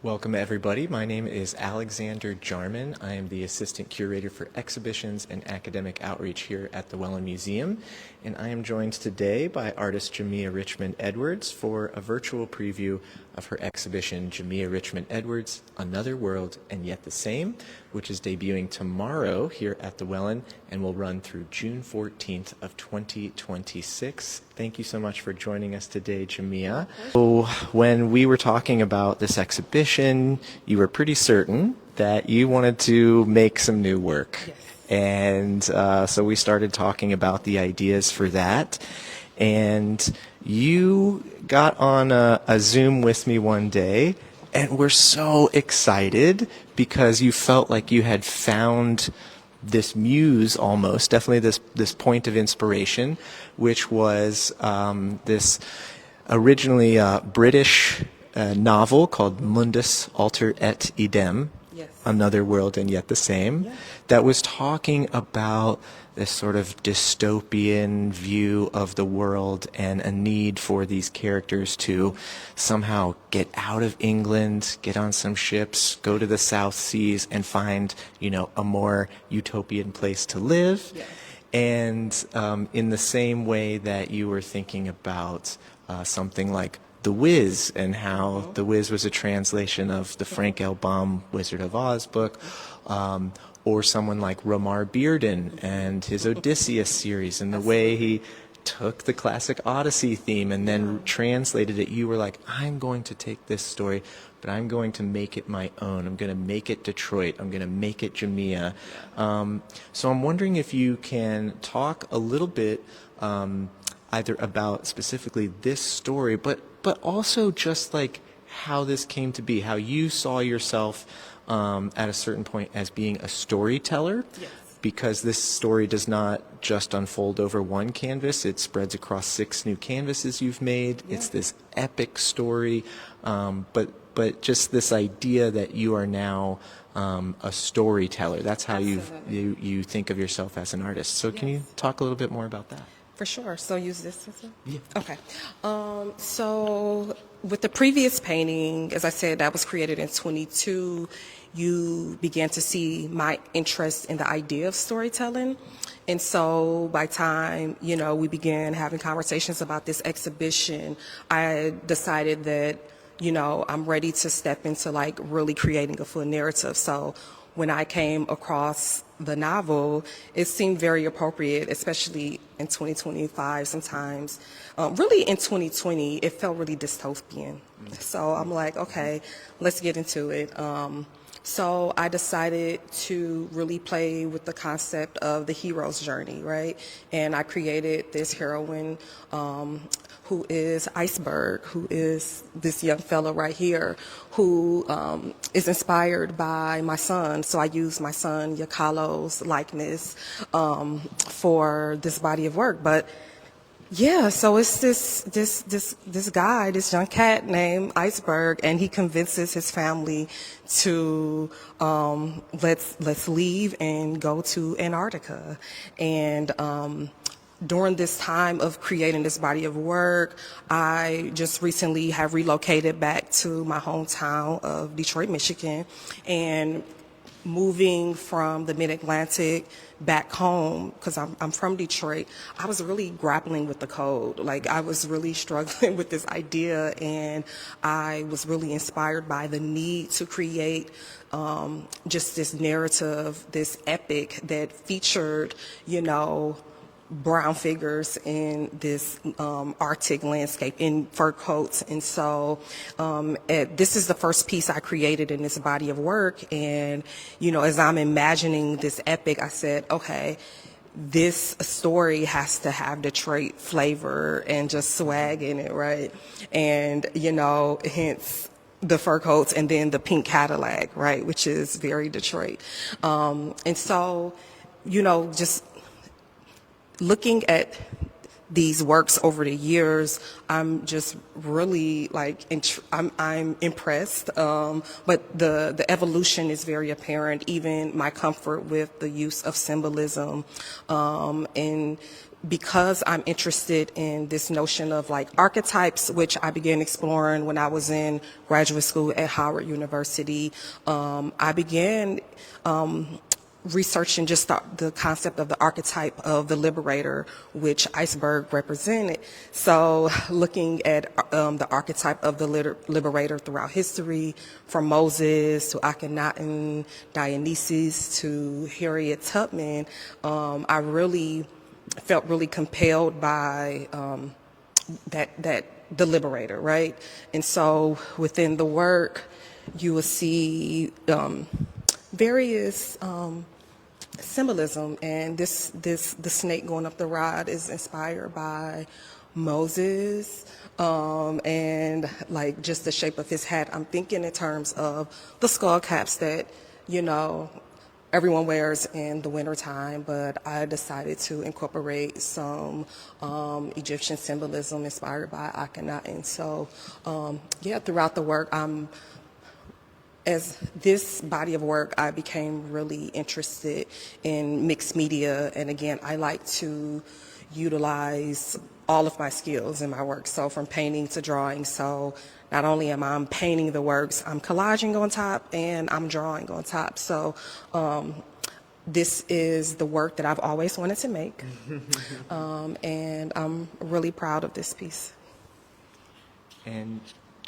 Welcome, everybody. My name is Alexander Jarman. I am the Assistant Curator for Exhibitions and Academic Outreach here at the Wellin Museum, and I am joined today by artist Jamea Richmond-Edwards for a virtual preview of her exhibition, Jamea Richmond-Edwards, Another World and Yet the Same, which is debuting tomorrow here at the Wellin and will run through June 14th of 2026. Thank you so much for joining us today, Jamea. So when we were talking about this exhibition, you were pretty certain that you wanted to make some new work. Yes. And so we started talking about the ideas for that. And you got on a Zoom with me one day and were so excited because you felt like you had found this muse almost, definitely this point of inspiration, which was this originally British novel called Mundus Alter et Idem, Yes. Another World and Yet the Same, Yeah. that was talking about this sort of dystopian view of the world and a need for these characters to somehow get out of England, get on some ships, go to the South Seas and find, a more utopian place to live. Yes. And in the same way that you were thinking about something like The Wiz and how The Wiz was a translation of the Frank L. Baum Wizard of Oz book, or someone like Romar Bearden and his Odysseus series and the way he took the classic Odyssey theme and then translated it. You were like, I'm going to take this story, but I'm going to make it my own. I'm going to make it Detroit. I'm going to make it Jamea. So I'm wondering if you can talk a little bit either about specifically this story, but also just like how this came to be, how you saw yourself at a certain point as being a storyteller. Yes. Because this story does not just unfold over one canvas, it spreads across 6 new canvases you've made. Yeah. It's this epic story, but just this idea that you are now a storyteller. That's how you think of yourself as an artist. So can you talk a little bit more about that? For sure. So use this as well? Yeah. Okay. So with the previous painting, as I said, that was created in 22, you began to see my interest in the idea of storytelling. And so by time, we began having conversations about this exhibition, I decided that, I'm ready to step into like really creating a full narrative. So when I came across the novel, it seemed very appropriate, especially in 2025 sometimes. Really in 2020, it felt really dystopian. So I'm like, okay, let's get into it. So I decided to really play with the concept of the hero's journey, right? And I created this heroine who is Iceberg, who is this young fellow right here, who is inspired by my son. So I used my son Yakalo's likeness for this body of work. But yeah, so it's this guy, this young cat named Iceberg, and he convinces his family to let's leave and go to Antarctica. And during this time of creating this body of work, I just recently have relocated back to my hometown of Detroit, Michigan, and moving from the Mid-Atlantic back home, because I'm from Detroit, I was really grappling with the code. Like, I was really struggling with this idea, and I was really inspired by the need to create just this narrative, this epic that featured, brown figures in this Arctic landscape in fur coats. And so this is the first piece I created in this body of work. And, as I'm imagining this epic, I said, okay, this story has to have Detroit flavor and just swag in it, right? And, hence the fur coats and then the pink Cadillac, right, which is very Detroit. And so, just looking at these works over the years, I'm just really I'm impressed. But the evolution is very apparent. Even my comfort with the use of symbolism, and because I'm interested in this notion of like archetypes, which I began exploring when I was in graduate school at Howard University, I began researching just the concept of the archetype of the liberator, which Iceberg represented. So looking at the archetype of the liberator throughout history, from Moses to Akhenaten, Dionysus to Harriet Tubman, I really felt really compelled by that the liberator, right? And so within the work, you will see various symbolism, and the snake going up the rod is inspired by Moses, and like just the shape of his hat. I'm thinking in terms of the skull caps that, you know, everyone wears in the wintertime, but I decided to incorporate some Egyptian symbolism inspired by Akhenaten. So yeah, throughout the work, as this body of work, I became really interested in mixed media. And again, I like to utilize all of my skills in my work. So from painting to drawing. So not only am I painting the works, I'm collaging on top and I'm drawing on top. So this is the work that I've always wanted to make. And I'm really proud of this piece. And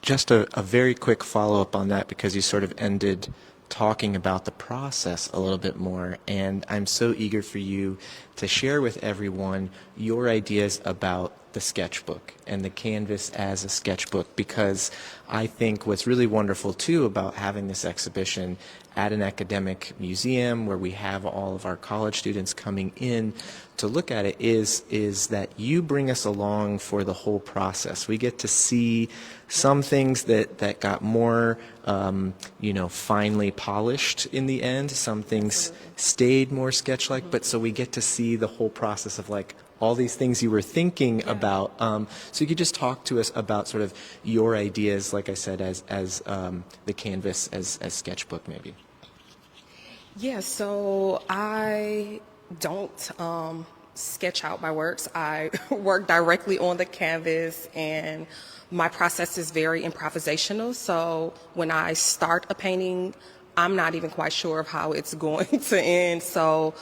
just a very quick follow-up on that, because you sort of ended talking about the process a little bit more, and I'm so eager for you to share with everyone your ideas about the sketchbook and the canvas as a sketchbook, because I think what's really wonderful too about having this exhibition at an academic museum where we have all of our college students coming in to look at it is that you bring us along for the whole process. We get to see some things that got more finely polished in the end. Some things stayed more sketch-like, but so we get to see the whole process of like all these things you were thinking about. So you could just talk to us about sort of your ideas, like I said, as the canvas as sketchbook maybe. Yeah, so I don't sketch out my works. I work directly on the canvas, and my process is very improvisational. So when I start a painting, I'm not even quite sure of how it's going to end. So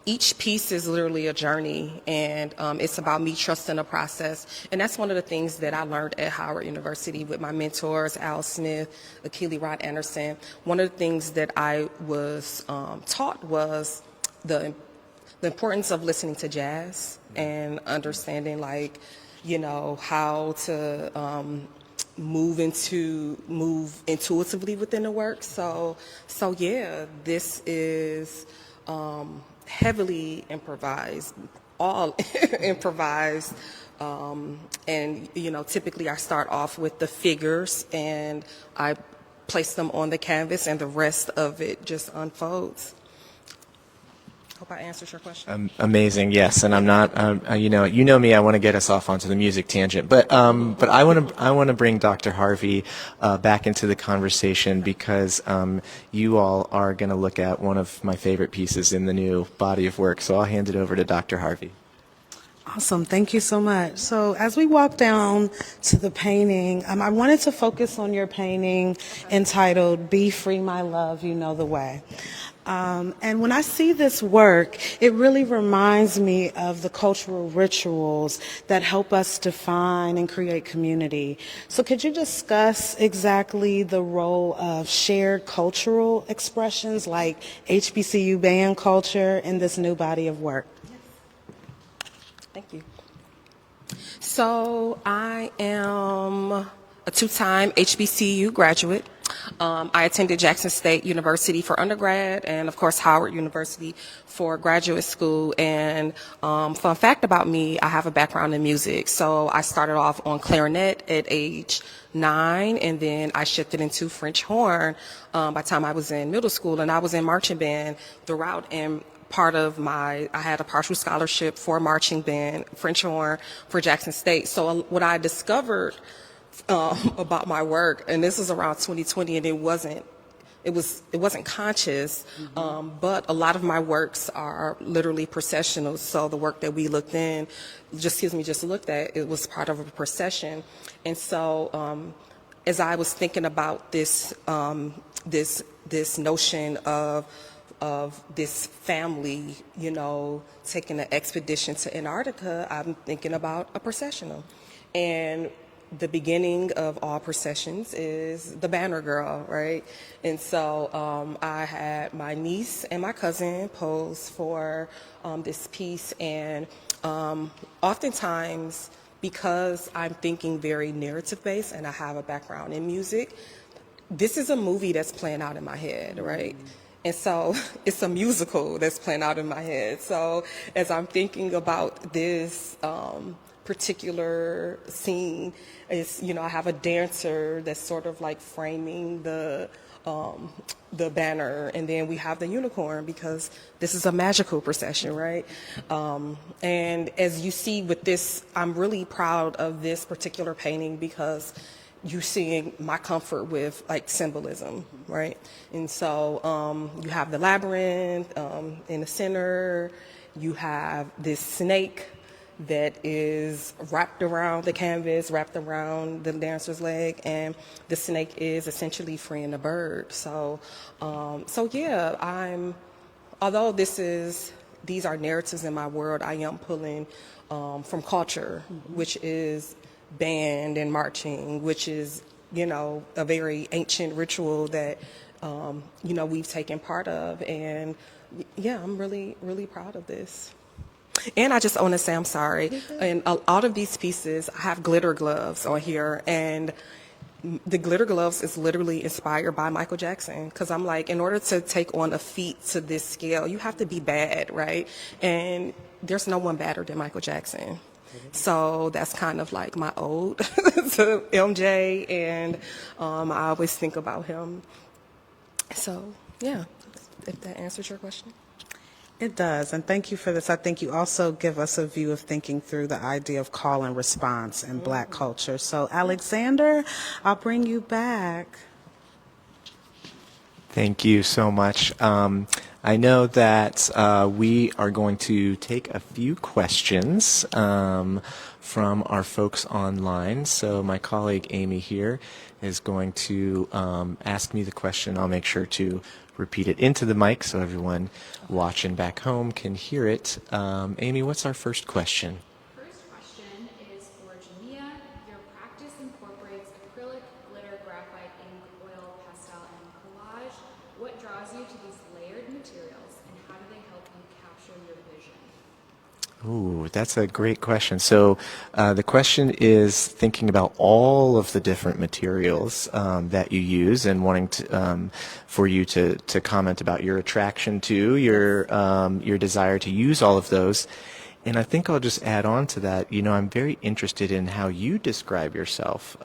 each piece is literally a journey, and it's about me trusting the process. And that's one of the things that I learned at Howard University with my mentors, Al Smith, Akili Rod Anderson. One of the things that I was taught was the importance of listening to jazz and understanding, like, you know, how to move intuitively within the work. So yeah, this is heavily improvised, all improvised. And, you know, typically I start off with the figures and I place them on the canvas, and the rest of it just unfolds. Hope I answered your question. Amazing, yes. And I'm not, you know me. I want to get us off onto the music tangent, but I want to bring Dr. Harvey back into the conversation, because you all are going to look at one of my favorite pieces in the new body of work. So I'll hand it over to Dr. Harvey. Awesome. Thank you so much. So as we walk down to the painting, I wanted to focus on your painting entitled "Be Free, My Love, You Know the Way." And when I see this work, it really reminds me of the cultural rituals that help us define and create community. So could you discuss exactly the role of shared cultural expressions like HBCU band culture in this new body of work? Thank you. So I am a two-time HBCU graduate. I attended Jackson State University for undergrad, and of course Howard University for graduate school. And fun fact about me, I have a background in music. So I started off on clarinet at age 9, and then I shifted into French horn by the time I was in middle school, and I was in marching band throughout. And I had a partial scholarship for marching band, French horn, for Jackson State. So what I discovered about my work, and this was around 2020, and it wasn't it wasn't conscious, but a lot of my works are literally processional. So the work that we looked at, it was part of a procession. And so as I was thinking about this notion of this family, you know, taking an expedition to Antarctica, I'm thinking about a processional. And the beginning of all processions is the banner girl, right? And so I had my niece and my cousin pose for this piece, and oftentimes, because I'm thinking very narrative-based and I have a background in music, this is a movie that's playing out in my head, right? And so it's a musical that's playing out in my head. So as I'm thinking about this particular scene, is, you know, I have a dancer that's sort of like framing the banner, and then we have the unicorn because this is a magical procession, right? And as you see with this, I'm really proud of this particular painting because you're seeing my comfort with like symbolism, right? And so you have the labyrinth in the center, you have this snake that is wrapped around the canvas, wrapped around the dancer's leg, and the snake is essentially freeing the bird. So, yeah, although these are narratives in my world, I am pulling from culture, which is band and marching, which is, you know, a very ancient ritual that, you know, we've taken part of. And yeah, I'm really, really proud of this. And I just want to say I'm sorry. And all of these pieces, I have glitter gloves on here, and the glitter gloves is literally inspired by Michael Jackson. Because I'm like, in order to take on a feat to this scale, you have to be bad, right? And there's no one badder than Michael Jackson. So that's kind of like my ode to MJ, and I always think about him. So, yeah, if that answers your question. It does, and thank you for this. I think you also give us a view of thinking through the idea of call and response in Black culture. So, Alexander, I'll bring you back. Thank you so much. I know that we are going to take a few questions from our folks online. So my colleague Amy here is going to ask me the question. I'll make sure to repeat it into the mic so everyone watching back home can hear it. Amy, what's our first question? First question is for Jamea. Your practice incorporates acrylic, glitter, graphite, ink, oil, pastel, and collage. What draws you to these layered materials, and how do they help you capture your vision? Ooh, that's a great question. So the question is thinking about all of the different materials that you use and wanting to, for you to comment about your attraction to, your desire to use all of those. And I think I'll just add on to that, you know, I'm very interested in how you describe yourself,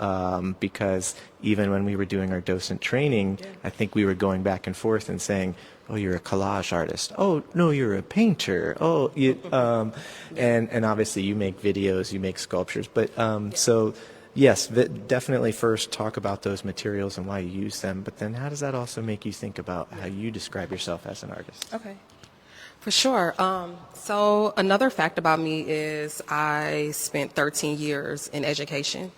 because even when we were doing our docent training, I think we were going back and forth and saying, oh, you're a collage artist. Oh, no, you're a painter. Oh, you, and obviously you make videos, you make sculptures. But so, yes, definitely first talk about those materials and why you use them. But then how does that also make you think about how you describe yourself as an artist? Okay. For sure. So another fact about me is I spent 13 years in education,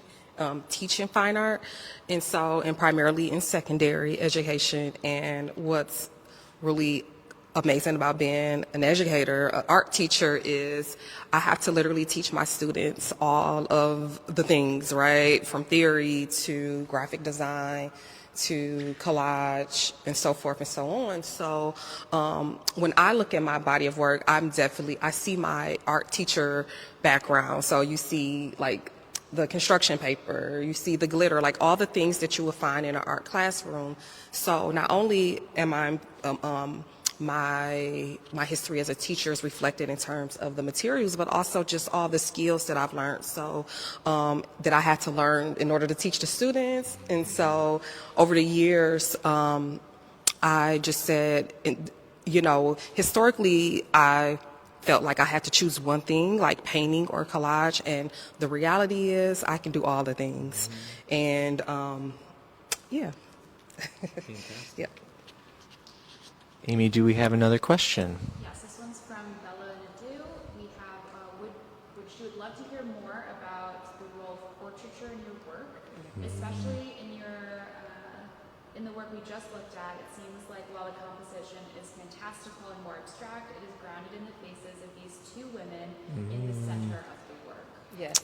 teaching fine art, and primarily in secondary education. And what's really amazing about being an educator, an art teacher, is I have to literally teach my students all of the things, right? From theory to graphic design to collage and so forth and so on. So when I look at my body of work, I see my art teacher background. So you see like the construction paper, you see the glitter, like all the things that you would find in an art classroom. So not only am I my history as a teacher is reflected in terms of the materials, but also just all the skills that I've learned, so that I had to learn in order to teach the students. And so over the years, I just said, you know, historically, I felt like I had to choose one thing, like painting or collage, and the reality is I can do all the things. And yeah. Yeah. Amy, do we have another question? Yes, this one's from Melanee. We have, she would love to hear more about the role of portraiture in your work, especially in the work we just looked at. It seems like while the composition is fantastical and more abstract, it is grounded in the faces of these two women in the center of the work. Yes.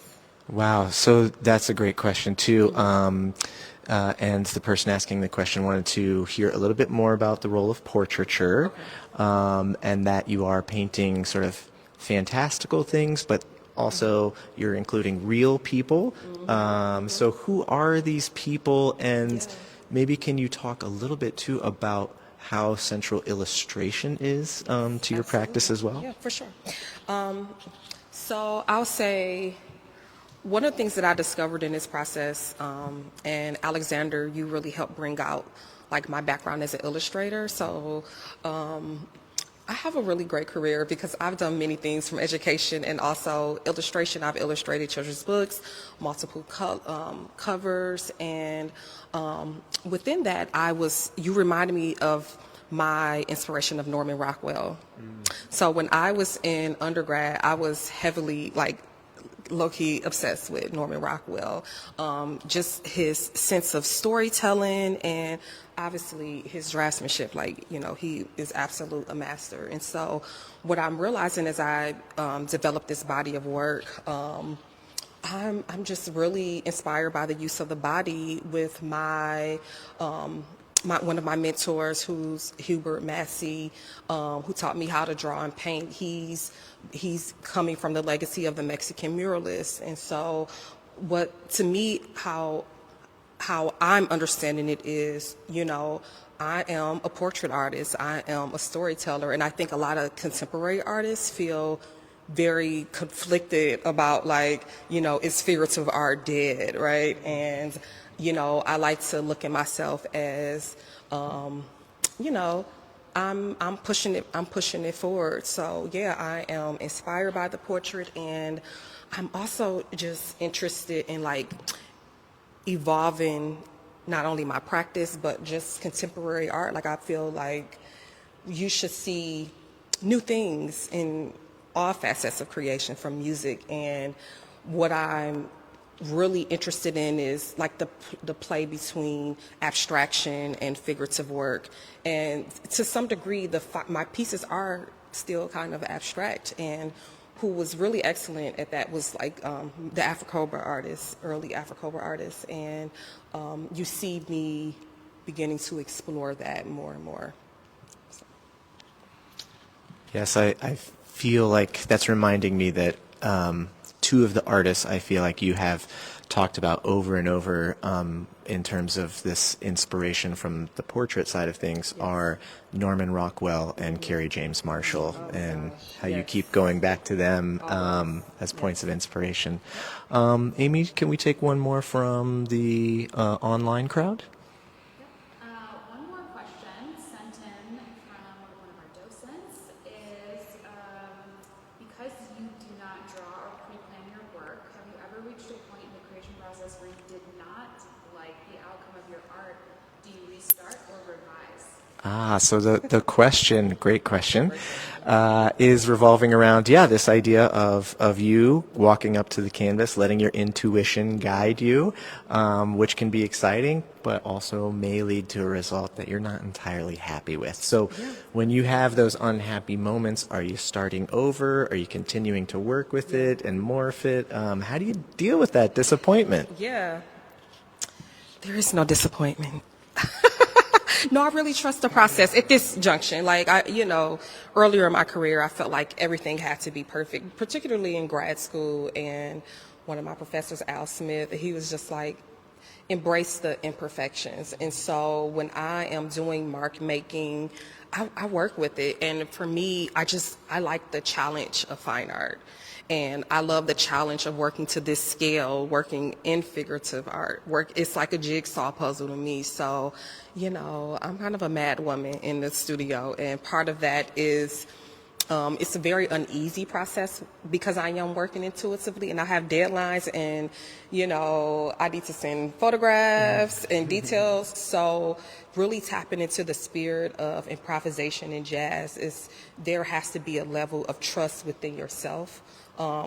Wow, so that's a great question too. And the person asking the question wanted to hear a little bit more about the role of portraiture, and that you are painting sort of fantastical things, but also you're including real people. So who are these people, and maybe can you talk a little bit too about how central illustration is to your practice as well? Yeah, for sure. So I'll say one of the things that I discovered in this process, and Alexander, you really helped bring out like my background as an illustrator. So I have a really great career because I've done many things from education and also illustration. I've illustrated children's books, multiple covers, and within that, you reminded me of my inspiration of Norman Rockwell. So when I was in undergrad, I was heavily low-key obsessed with Norman Rockwell. Just his sense of storytelling and obviously his draftsmanship, he is absolute a master. And so what I'm realizing as I develop this body of work, I'm just really inspired by the use of the body with one of my mentors, who's Hubert Massey, who taught me how to draw and paint. He's coming from the legacy of the Mexican muralists. And so to me, how I'm understanding it is, I am a portrait artist, I am a storyteller, and I think a lot of contemporary artists feel very conflicted about is figurative art dead, right? And I like to look at myself as, I'm pushing it forward. So yeah, I am inspired by the portrait, and I'm also just interested in evolving not only my practice but just contemporary art. I feel like you should see new things in all facets of creation, from music, and what I'm really interested in is the play between abstraction and figurative work. And to some degree, my pieces are still kind of abstract, and who was really excellent at that was the Afro-Cobra artists, early Afro-Cobra artists. And you see me beginning to explore that more and more. So. Yes, I feel like that's reminding me that two of the artists I feel like you have talked about over and over in terms of this inspiration from the portrait side of things are Norman Rockwell and Kerry James Marshall, and how you keep going back to them as points of inspiration. Amy, can we take one more from the online crowd? One more question sent in from one of our docents is, because you do not draw or pre-plan your work, have you ever reached a point in the creation process where you did not like the outcome of your art? Do you restart or revise? So the question, great question, is revolving around, this idea of you walking up to the canvas, letting your intuition guide you, which can be exciting, but also may lead to a result that you're not entirely happy with. So when you have those unhappy moments, are you starting over? Are you continuing to work with it and morph it? How do you deal with that disappointment? Yeah, there is no disappointment. No, I really trust the process at this junction. Earlier in my career, I felt like everything had to be perfect, particularly in grad school. And one of my professors, Al Smith, he was just embrace the imperfections. And so when I am doing mark making, I work with it. And for me, I like the challenge of fine art. And I love the challenge of working to this scale, working in figurative art. It's like a jigsaw puzzle to me. So, I'm kind of a mad woman in the studio. And part of that is It's a very uneasy process because I am working intuitively and I have deadlines and, I need to send photographs and details. So really tapping into the spirit of improvisation in jazz there has to be a level of trust within yourself,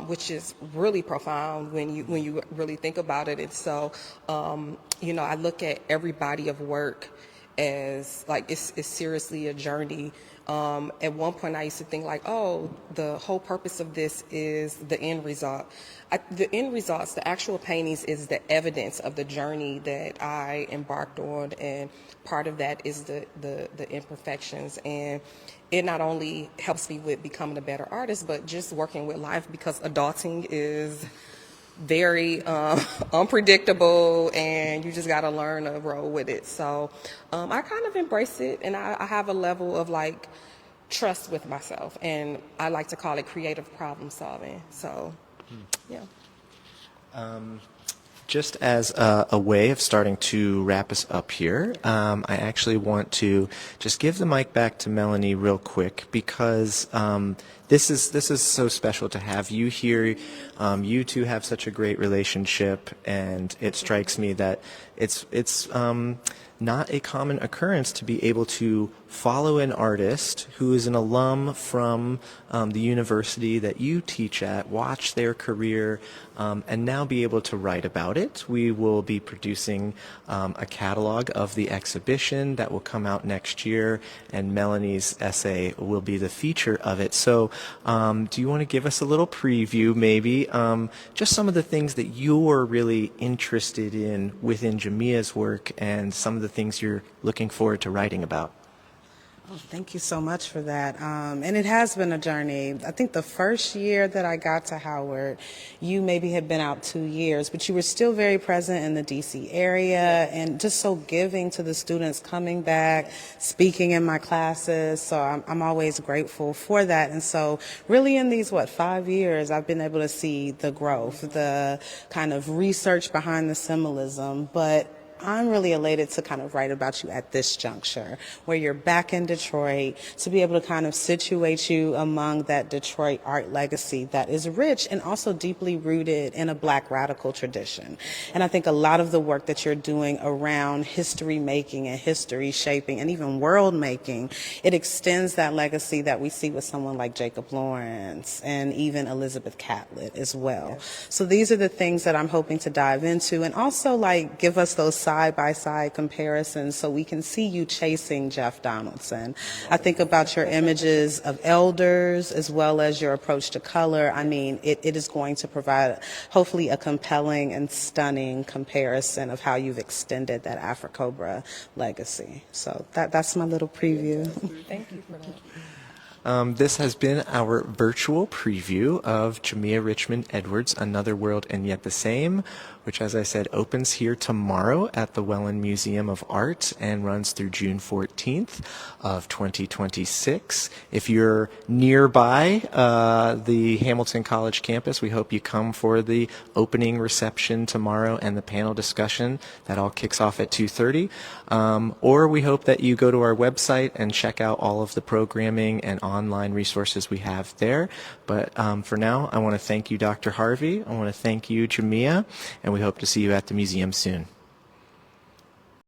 which is really profound when you really think about it. And so, I look at every body of work as like it's seriously a journey. At one point, I used to think like, oh, the whole purpose of this is the end result. The end results, the actual paintings, is the evidence of the journey that I embarked on, and part of that is the imperfections. And it not only helps me with becoming a better artist, but just working with life, because adulting is very unpredictable, and you just got to learn to roll with it. So I kind of embrace it, and I have a level of like trust with myself, and I like to call it creative problem solving. So yeah. Just as a way of starting to wrap us up here, I actually want to just give the mic back to Melanee real quick, because this is so special to have you here. You two have such a great relationship, and it strikes me that it's not a common occurrence to be able to follow an artist who is an alum from the university that you teach at, watch their career, and now be able to write about it. We will be producing a catalog of the exhibition that will come out next year, and Melanie's essay will be the feature of it. So do you want to give us a little preview, maybe, just some of the things that you're really interested in within Jamea's work, and some of the things you're looking forward to writing about? Oh, thank you so much for that. And it has been a journey. I think the first year that I got to Howard, you maybe had been out 2 years, but you were still very present in the D.C. area and just so giving to the students coming back, speaking in my classes. So I'm always grateful for that. And so really in these, 5 years, I've been able to see the growth, the kind of research behind the symbolism, but I'm really elated to kind of write about you at this juncture, where you're back in Detroit, to be able to kind of situate you among that Detroit art legacy that is rich and also deeply rooted in a Black radical tradition. And I think a lot of the work that you're doing around history making and history shaping and even world making, it extends that legacy that we see with someone like Jacob Lawrence and even Elizabeth Catlett as well. So these are the things that I'm hoping to dive into, and also like give us those side-by-side comparisons so we can see you chasing Jeff Donaldson. I think about your images of elders as well as your approach to color. I mean, it is going to provide hopefully a compelling and stunning comparison of how you've extended that Afro-Cobra legacy. So that's my little preview. Thank you for that. This has been our virtual preview of Jamea Richmond-Edwards, Another World and Yet the Same, which, as I said, opens here tomorrow at the Wellin Museum of Art and runs through June 14th of 2026. If you're nearby the Hamilton College campus, we hope you come for the opening reception tomorrow and the panel discussion. That all kicks off at 2:30. Or we hope that you go to our website and check out all of the programming and online resources we have there. But for now, I want to thank you, Dr. Harvey. I want to thank you, Jamea, and we hope to see you at the museum soon.